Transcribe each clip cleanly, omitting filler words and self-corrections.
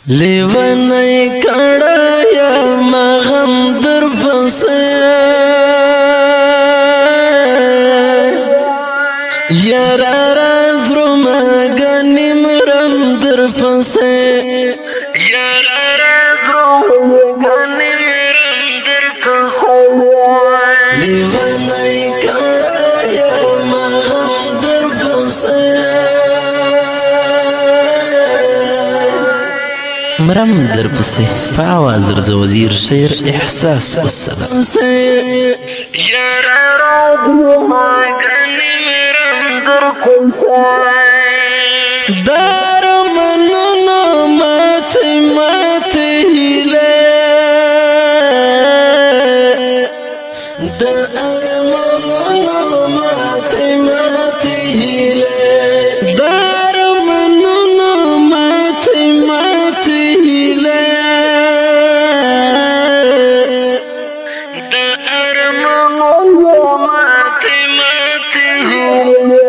لیونی کڑا یا مغم در پسے یارارا درم گنی مرم در پسے یارارا درم گنی مرم در پسے لیونی کڑا یا مغم در پسے مرم در پسې په آواز درځه وزیر شعر احساس والسلام یارا روما گنی مرم در پسې دار منونو مات هیله دار منونو مات هیله دار منونو مات هیله دار منونو مات هیله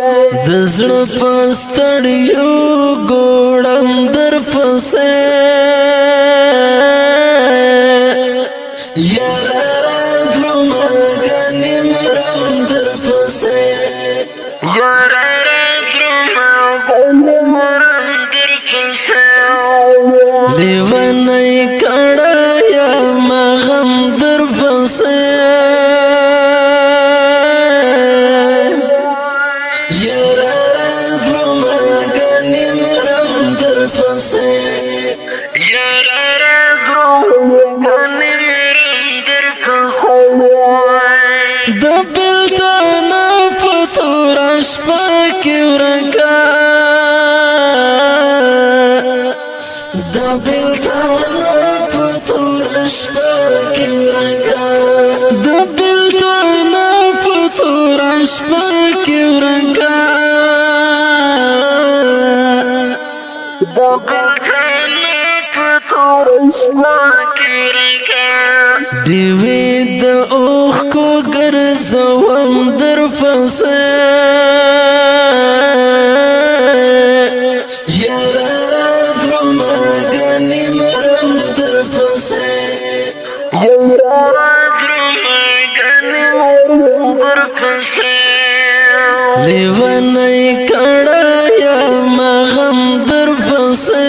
د زړه پستړیو ګوړم در پسې یارا درم غنی مرم در پسې یارا درم غنی مرم در پسې لیونی کڑا یا مغم در پسې دیوی د اوخ کو ګرځوم در پسې یارا درم غنی مرم در پسې یارا درم غنی مرم در پسې لیونی کڑا یا مغم در پسې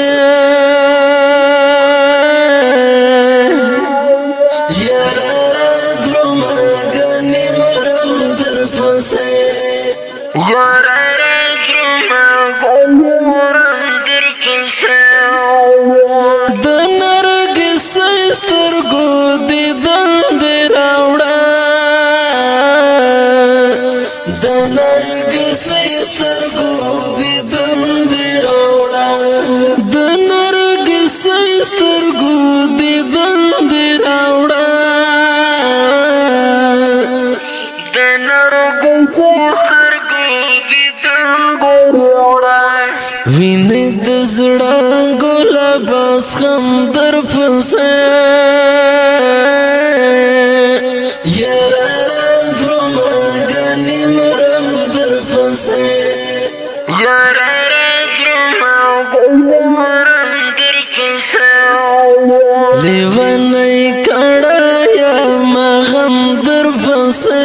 ویني د زړه ګلاباس خم در پسې یارا درم غنی مرم در پسې یارا درم غنی مرم در پسې لیونی کڑا یا مغم در پسې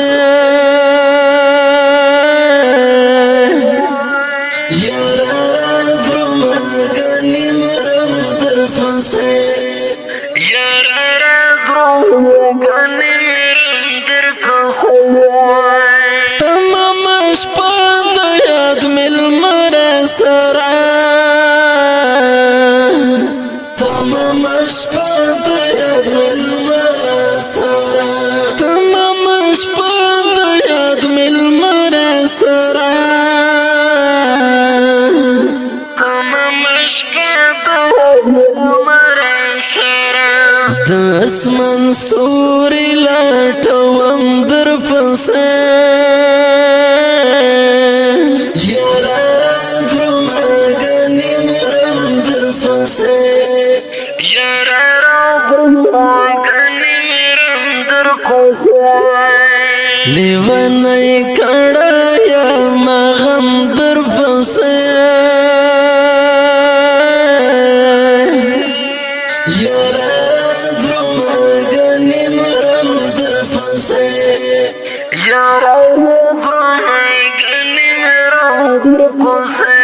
اسمان ستوري لټوم در پسې یارا درم غنی مرم در پسې یارا درم غنی مرم در پسې لیونی کڑا یا مغم در پسې یارا درما گنی مرم در پسې یارا درما گنی مرم در پسې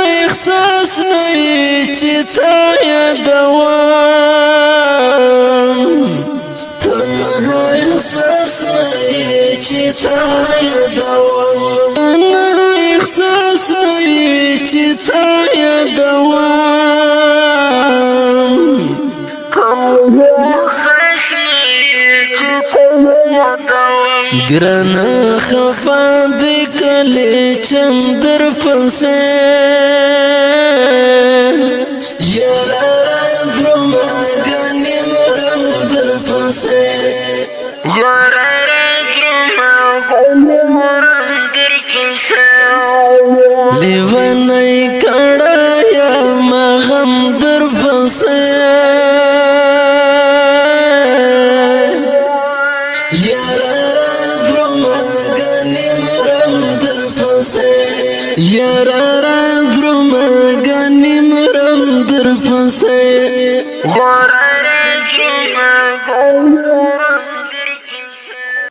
احساس نه چې تا یادوم تنها احساس نه چې تا یادوم احساس نه چې تا یادوم احساس نه چې تا یادوم ګرانه خفا دې کله چندر پسې یارا درما گنی مرم در پسې یارا درما گنی مرم در پسې لیوانای کړه یا مغم در پسې یارا درما گنی مرم در پسې یارا درما گنی مرم در پسې یارا درما گنی